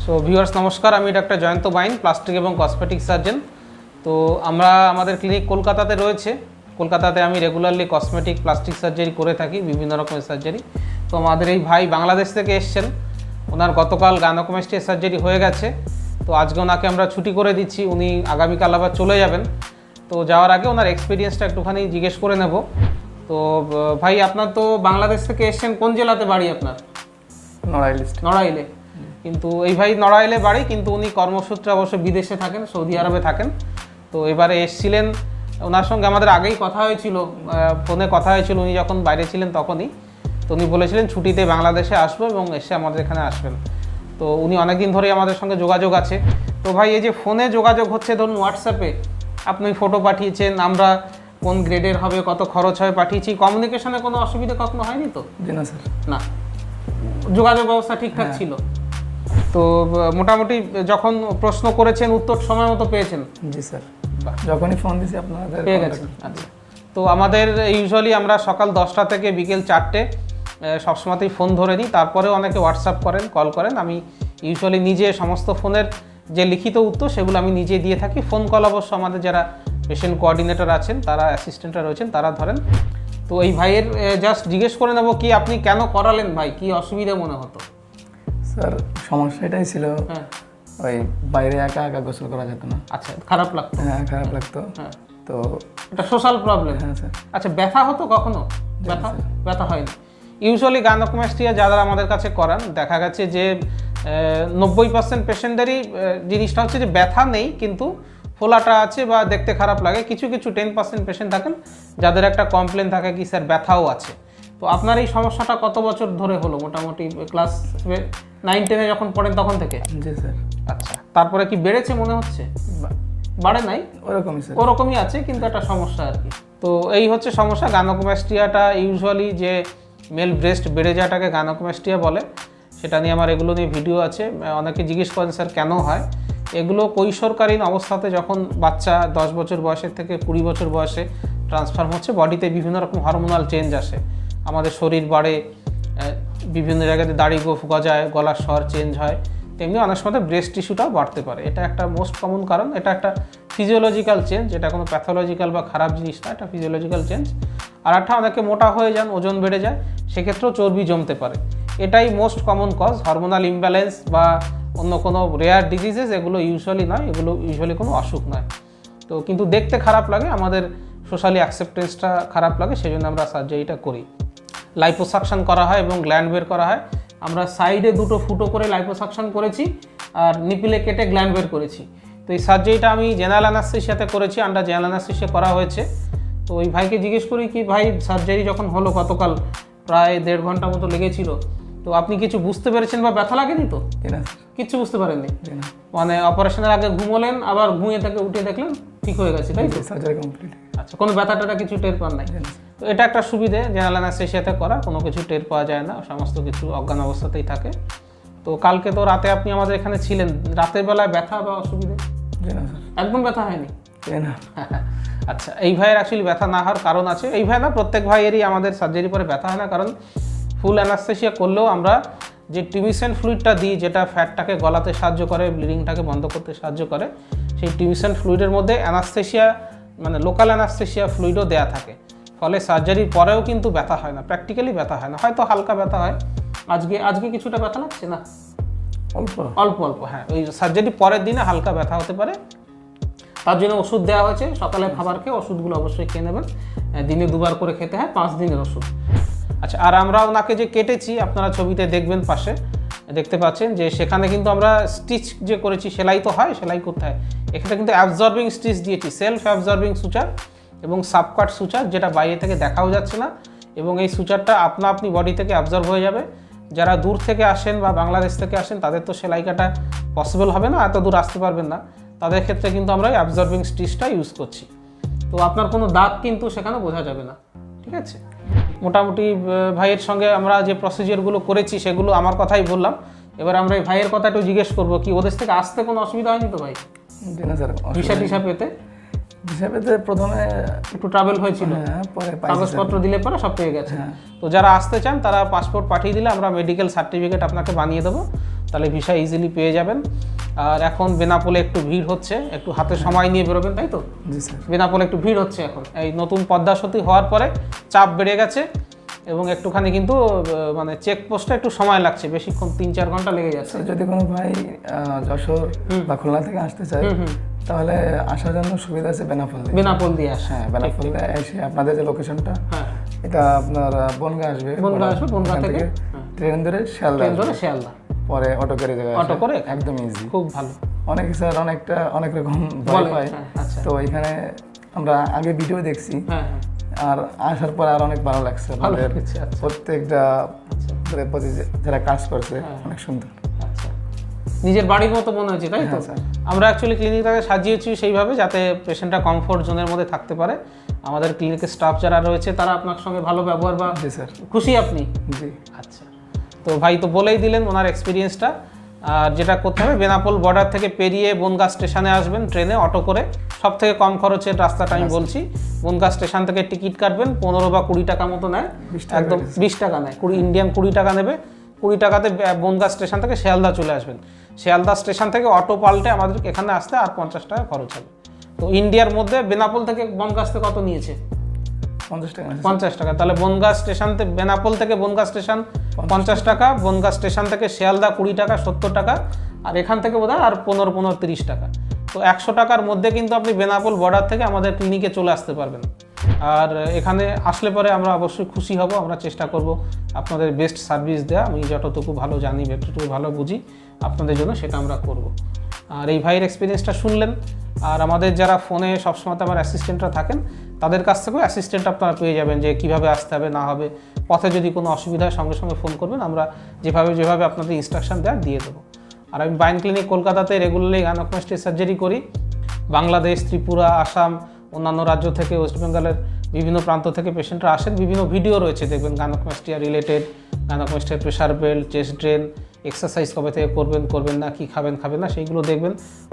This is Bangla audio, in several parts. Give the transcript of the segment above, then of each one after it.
সো ভিউয়ার্স নমস্কার, আমি ডাক্তার জয়ন্ত বাইন, প্লাস্টিক এবং কসমেটিক সার্জন। তো আমরা আমাদের ক্লিনিক কলকাতাতে রয়েছে। কলকাতাতে আমি রেগুলারলি কসমেটিক প্লাস্টিক সার্জারি করে থাকি, বিভিন্ন রকমের সার্জারি। তো আমাদের এই ভাই বাংলাদেশ থেকে এসছেন, ওনার গতকাল গাইনোকোমাস্টিয়া সার্জারি হয়ে গেছে। তো আজকে ওনাকে আমরা ছুটি করে দিচ্ছি, উনি আগামীকাল আবার চলে যাবেন। তো যাওয়ার আগে ওনার এক্সপিরিয়েন্সটা একটুখানি জিজ্ঞেস করে নেব। তো ভাই আপনার তো বাংলাদেশ থেকে এসছেন, কোন জেলাতে বাড়ি আপনার? নড়াইলে। কিন্তু এই ভাই নড়াইলে বাড়ি, কিন্তু উনি কর্মসূত্রে অবশ্য বিদেশে থাকেন, সৌদি আরবে থাকেন। তো এবারে এসছিলেন, ওনার সঙ্গে আমাদের আগেই কথা হয়েছিল, ফোনে কথা হয়েছিল উনি যখন বাইরে ছিলেন তখনই। তো উনি বলেছিলেন ছুটিতে বাংলাদেশে আসবো এবং এসে আমাদের এখানে আসবেন। তো উনি অনেকদিন ধরেই আমাদের সঙ্গে যোগাযোগ আছে। তো ভাই এই যে ফোনে যোগাযোগ হচ্ছে, ধরুন হোয়াটসঅ্যাপে আপনি ফটো পাঠিয়েছেন, আমরা কোন গ্রেডের হবে, কত খরচ হবে পাঠিয়েছি, কমিউনিকেশনে কোনো অসুবিধা কখনো হয়নি তো? না স্যার, না, যোগাযোগ ব্যবস্থা ঠিকঠাক ছিল। তো মোটামুটি যখন প্রশ্ন করেছেন উত্তর সময় মতো পেয়েছেন? জি স্যার, যখনই ফোন দিয়েছি আপনাদের পেয়ে গেছেন। আচ্ছা, তো আমাদের ইউজুয়ালি আমরা সকাল 10টা থেকে বিকেল 4টে সবসময়তেই ফোন ধরে নিই। তারপরেও অনেকে হোয়াটসঅ্যাপ করেন, কল করেন। আমি ইউজুয়ালি নিজে সমস্ত ফোনের যে লিখিত উত্তর সেগুলো আমি নিজে দিয়ে থাকি। ফোন কল অবশ্য আমাদের যারা পেশেন্ট কোঅর্ডিনেটর আছেন, তারা অ্যাসিস্ট্যান্টরা রয়েছেন, তারা ধরেন। তো এই ভাইয়ের জাস্ট জিজ্ঞেস করে নেব, কি আপনি কেন করালেন ভাই, কি অসুবিধা মনে হতো? স্যার সমস্যা এটাই ছিল, ওই বাইরে একা একা গোসল করা যেত না। আচ্ছা, খারাপ লাগতো? হ্যাঁ, খারাপ লাগতো। তো এটা সোশ্যাল প্রবলেম? হ্যাঁ স্যার। আচ্ছা, ব্যথা হতো কখনো? ব্যথা হয়নি। ইউজুয়ালি গাইনোকোমাস্টিয়া যারা আমাদের কাছে করান, দেখা গেছে যে 90% পেশেন্টদেরই জিনিসটা হচ্ছে যে ব্যথা নেই, কিন্তু ফোলাটা আছে বা দেখতে খারাপ লাগে। কিছু 10% পেশেন্ট থাকেন যাদের একটা কমপ্লেন থাকে কি স্যার ব্যথাও আছে। তো আপনার এই সমস্যাটা কত বছর ধরে হলো? মোটামুটি ক্লাস 9-10-এ যখন পড়েন তখন থেকে? জি স্যার। আচ্ছা, তারপরে কি বেড়েছে মনে হচ্ছে? বাড়ে নাই, ওরকমই আছে, কিন্তু একটা সমস্যা আর কি। তো এই হচ্ছে সমস্যা। গাইনোকোমাস্টিয়াটা ইউজুয়ালি যে মেল ব্রেস্ট বেড়ে যাওয়াটাকে গাইনোকোমাস্টিয়া বলে, সেটা নিয়ে আমার এগুলো নিয়ে ভিডিও আছে। অনেকে জিজ্ঞেস করেন স্যার কেন হয়। এগুলো কৈশোরকালীন অবস্থাতে যখন বাচ্চা 10 বছর বয়সের থেকে 20 বছর বয়সে ট্রান্সফার হচ্ছে, বডিতে বিভিন্ন রকম হরমোনাল চেঞ্জ আসে, আমাদের শরীর বাড়ে, বিভিন্ন জায়গাতে দাড়ি গোফ গজায়, গলার স্বর চেঞ্জ হয়, তেমনি অনেক সময় ব্রেস্ট টিস্যুটাও বাড়তে পারে। এটা একটা মোস্ট কমন কারণ। এটা একটা ফিজিওলজিক্যাল চেঞ্জ, এটা কোনো প্যাথোলজিক্যাল বা খারাপ জিনিস না, এটা ফিজিওলজিক্যাল চেঞ্জ। আর একটা, অনেকে মোটা হয়ে যান, ওজন বেড়ে যায়, সেক্ষেত্রেও চর্বি জমতে পারে। এটাই most common cause. Hormonal imbalance বা অন্য কোনো রেয়ার ডিজিজেস এগুলো ইউজুয়ালি নয়, এগুলো ইউজুয়ালি কোনো অসুখ নয়। তো কিন্তু দেখতে খারাপ লাগে, আমাদের সোশ্যালি অ্যাকসেপ্টেন্সটা খারাপ লাগে, সেই জন্য আমরা সার্জারিটা করি। লাইপোসাকশন করা হয় এবং গ্ল্যান্ড বের করা হয়। আমরা সাইডে 2 ফুটো করে লাইপোসাকশন করেছি আর নিপিলে কেটে গ্ল্যান্ড বের করেছি। তো এই সার্জারিটা আমি জেনারেল অ্যানাস্থেসিয়াতে করেছি, আন্ডার জেনারেল অ্যানাস্থেসিয়া করা হয়েছে। তো ওই ভাইকে জিজ্ঞেস করি কি ভাই, সার্জারি যখন হলো গতকাল, প্রায় 1.5 ঘন্টা মতো লেগেছিল, তো আপনি কিছু বুঝতে পেরেছেন বা ব্যথা লাগেনি তো? কিচ্ছু বুঝতে পারেননি? মানে অপারেশনের আগে ঘুমোলেন, আবার ঘুমিয়ে থেকে উঠে দেখলেন ঠিক হয়ে গেছে, তাই তো? Surgery complete. আচ্ছা, কোনো ব্যথাটা কিছু টের পান নাই? তো এটা একটা সুবিধে জেনারেল অ্যানাস্থেসিয়াতে করা, কোনো কিছু টের পাওয়া যায় না, সমস্ত কিছু অজ্ঞান অবস্থাতেই থাকে। তো কালকে তো রাতে আপনি আমাদের এখানে ছিলেন, রাতের বেলায় ব্যথা বা অসুবিধে? একদম ব্যথা হয়নি? আচ্ছা, এই ভাইয়ের অ্যাকচুয়ালি ব্যথা না হওয়ার কারণ আছে। এই ভাই না, প্রত্যেক ভাইয়েরই আমাদের সার্জারি পরে ব্যথা হয় না, কারণ ফুল অ্যানাস্থেসিয়া করলেও আমরা যে টিউমিসেন্ট ফ্লুইডটা দিই, যেটা ফ্যাটটাকে গলাতে সাহায্য করে, ব্লিডিংটাকে বন্ধ করতে সাহায্য করে, সেই টিউমিসেন্ট ফ্লুইডের মধ্যে অ্যানাস্থেসিয়া মানে লোকাল অ্যানাস্থেসিয়া ফ্লুইডও দেওয়া থাকে। ফলে সার্জারির পরেও কিন্তু ব্যথা হয় না, প্র্যাকটিক্যালি ব্যথা হয় না, হয়তো হালকা ব্যথা হয়। আজকে কিছুটা ব্যথা লাগছে না? অল্প। হ্যাঁ, ওই সার্জারি পরের দিনে হালকা ব্যথা হতে পারে, তার জন্য ওষুধ দেওয়া হয়েছে। সকালে খাবার খেয়ে ওষুধগুলো অবশ্যই খেয়ে নেবেন, দিনে 2 বার করে খেতে হয়, 5 দিনের ওষুধ। আচ্ছা, আর আমরা ওনাকে যে কেটেছি, আপনারা ছবিতে দেখবেন, পাশে দেখতে পাচ্ছেন যে সেখানে কিন্তু আমরা স্টিচ যে করেছি, সেলাই তো হয়, সেলাই করতে হয়, এখানে কিন্তু অ্যাবজর্বিং স্টিচ দিয়েছি, সেলফ অ্যাবজর্বিং সুচার এবং সাবকাট সুচার, যেটা বাইরে থেকে দেখাও যাচ্ছে না, এবং এই সুচারটা আপনি বডি থেকে অ্যাবজর্ব হয়ে যাবে। যারা দূর থেকে আসেন বা বাংলাদেশ থেকে আসেন, তাদের তো সেলাই কাটা পসিবল হবে না, এত দূর আসতে পারবেন না, তাদের ক্ষেত্রে কিন্তু আমরা এই অ্যাবজর্বিং স্টিচটা ইউজ করছি। তো আপনার কোনো দাগ কিন্তু সেখানে বোঝা যাবে না, ঠিক আছে? মোটামুটি ভাইয়ের সঙ্গে আমরা যে প্রসিজিওরগুলো করেছি সেগুলো আমার কথাই বললাম। এবার আমরা এই ভাইয়ের কথা একটু জিজ্ঞেস করবো, কি ওদের থেকে আসতে কোনো অসুবিধা হয়নি তো ভাই? না স্যার, ভিসা পেতে হিসাবেতে প্রথমে একটু ট্রাভেল হয়েছিল, পরে কাগজপত্র দিলে পরে সব পেয়ে গেছে। তো যারা আসতে চান তারা পাসপোর্ট পাঠিয়ে দিলে আমরা মেডিকেল সার্টিফিকেট আপনাকে বানিয়ে দেবো, তাহলে ভিসা ইজিলি পেয়ে যাবেন। আর এখন বেনাপোলে একটু ভিড় হচ্ছে, একটু হাতে সময় নিয়ে বেরোবেন, তাই তো? জি স্যার। বেনাপোলে একটু ভিড় হচ্ছে এখন, এই নতুন পদ্মা সেতু হওয়ার পরে চাপ বেড়ে গেছে এবং একটুখানি কিন্তু মানে চেকপোস্টে একটু সময় লাগছে, বেশিক্ষণ 3-4 ঘন্টা লেগে যাচ্ছে। যদি কোনো ভাই যশোর বা খুলনা থেকে আসতে চায় তাহলে আসার জন্য সুবিধা আছে বেনাপোল দিয়ে। বেনাপোল দিয়ে আসে, হ্যাঁ, বেনাপোল এসে আপনাদের যে লোকেশনটা, হ্যাঁ এটা আপনার বনগাঁ আসবে, বনগাঁ আসবে, বনগাঁ ওখান থেকে ট্রেন ধরে শিয়ালদা ট্রেন আসবে। ধরে শিয়ালদা, পরে অটো করে জায়গায় অটো করে একদম ইজি। খুব ভালো। অনেকে স্যার অনেক রকম ভয় বলে, পায়, হ্যাঁ, আচ্ছা, তো এখানে আমরা আগে ভিডিও দেখছি, হ্যাঁ আর আসার পর আর অনেক ভালো লাগছে। ভালো আমাদের লাগছে, আচ্ছা প্রত্যেকটা প্রতি যারা কাজ করছে অনেক সুন্দর। আচ্ছা, নিজের বাড়ির মতো মনে হচ্ছে, তাই তো? হ্যাঁ, স্যার। আমরা অ্যাকচুয়ালি ক্লিনিকটাকে সাজিয়েছি সেইভাবে যাতে পেশেন্টটা কমফোর্ট জোনের মধ্যে থাকতে পারে। আমাদের ক্লিনিকের স্টাফ যারা রয়েছে তারা আপনার সঙ্গে ভালো ব্যবহার বা জি স্যার। খুশি আপনি? জি। আচ্ছা, তো ভাই তো বলেই দিলেন ওনার এক্সপিরিয়েন্সটা। আর যেটা করতে হবে, বেনাপোল বর্ডার থেকে পেরিয়ে বনগাঁ স্টেশনে আসবেন ট্রেনে, অটো করে। সব থেকে কম খরচের রাস্তাটা আমি বলছি। বনগাঁ স্টেশন থেকে টিকিট কাটবেন, 15 বা 20 টাকা মতো নেয়, একদম 20 টাকা নেয়, ইন্ডিয়ান 20 টাকা নেবে। 20 টাকাতে বনগাঁ স্টেশন থেকে শিয়ালদা চলে আসবেন। শিয়ালদা স্টেশন থেকে অটো পাল্টে আমাদের এখানে আসতে আর 50 টাকা খরচ হবে। তো ইন্ডিয়ার মধ্যে বেনাপোল থেকে বনগাঁ আসতে কত নিয়েছে? 50 টাকা। 50 টাকা। তাহলে বনগাঁ স্টেশন থেকে বেনাপোল থেকে বনগাঁ স্টেশন 50 টাকা, বনগাঁ স্টেশন থেকে শিয়ালদা 20 টাকা, 70 টাকা, আর এখান থেকে বোধহয় আর 15 30 টাকা। তো 100 টাকার মধ্যে কিন্তু আপনি বেনাপোল বর্ডার থেকে আমাদের ক্লিনিকে চলে আসতে পারবেন। আর এখানে আসলে পরে আমরা অবশ্যই খুশি হব। আমরা চেষ্টা করব আপনাদের বেস্ট সার্ভিস দেওয়া। আমি যতটুকু ভালো জানি, যতটুকু ভালো বুঝি আপনাদের জন্য সেটা আমরা করব। আর এই ভাইয়ের এক্সপিরিয়েন্সটা শুনলেন। আর আমাদের যারা ফোনে সবসময় আমার অ্যাসিস্ট্যান্টরা থাকেন, তাদের কাছ থেকেও অ্যাসিস্ট্যান্ট আপনারা পেয়ে যাবেন, যে কীভাবে আসতে হবে না হবে। পথে যদি কোনো অসুবিধা হয় সঙ্গে সঙ্গে ফোন করবেন, আমরা যেভাবে আপনাদের ইনস্ট্রাকশন দেওয়ার দিয়ে দেবো। আর আমি বাইন ক্লিনিক কলকাতাতে রেগুলারলি গাইনোকোমাস্টি সার্জারি করি। বাংলাদেশ, ত্রিপুরা, আসাম, অন্যান্য রাজ্য থেকে, ওয়েস্ট বেঙ্গলের বিভিন্ন প্রান্ত থেকে পেশেন্টরা আসেন। বিভিন্ন ভিডিও রয়েছে, দেখবেন গাইনোকোমাস্টিয়া রিলেটেড, গাইনোকোমাস্টিয়ার pressure belt, chest drain, exercise কবে থেকে করবেন না, কী খাবেন না, সেইগুলো দেখবেন,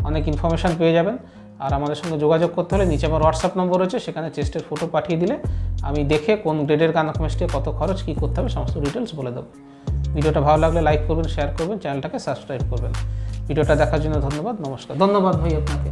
অনেক ইনফরমেশান পেয়ে যাবেন। আর আমাদের সঙ্গে যোগাযোগ করতে হলে নিচে আমার হোয়াটসঅ্যাপ নম্বর রয়েছে, সেখানে চেস্টের ফটো পাঠিয়ে দিলে আমি দেখে কোন গ্রেডের গাইনোকোমাস্টিয়া কত খরচ, কী করতে হবে সমস্ত ডিটেলস বলে দেবো। ভিডিওটা ভালো লাগলে লাইক করবেন, শেয়ার করবেন, চ্যানেলটাকে সাবস্ক্রাইব করবেন। ভিডিওটা দেখার জন্য ধন্যবাদ, নমস্কার। ধন্যবাদ ভাই আপনাকে।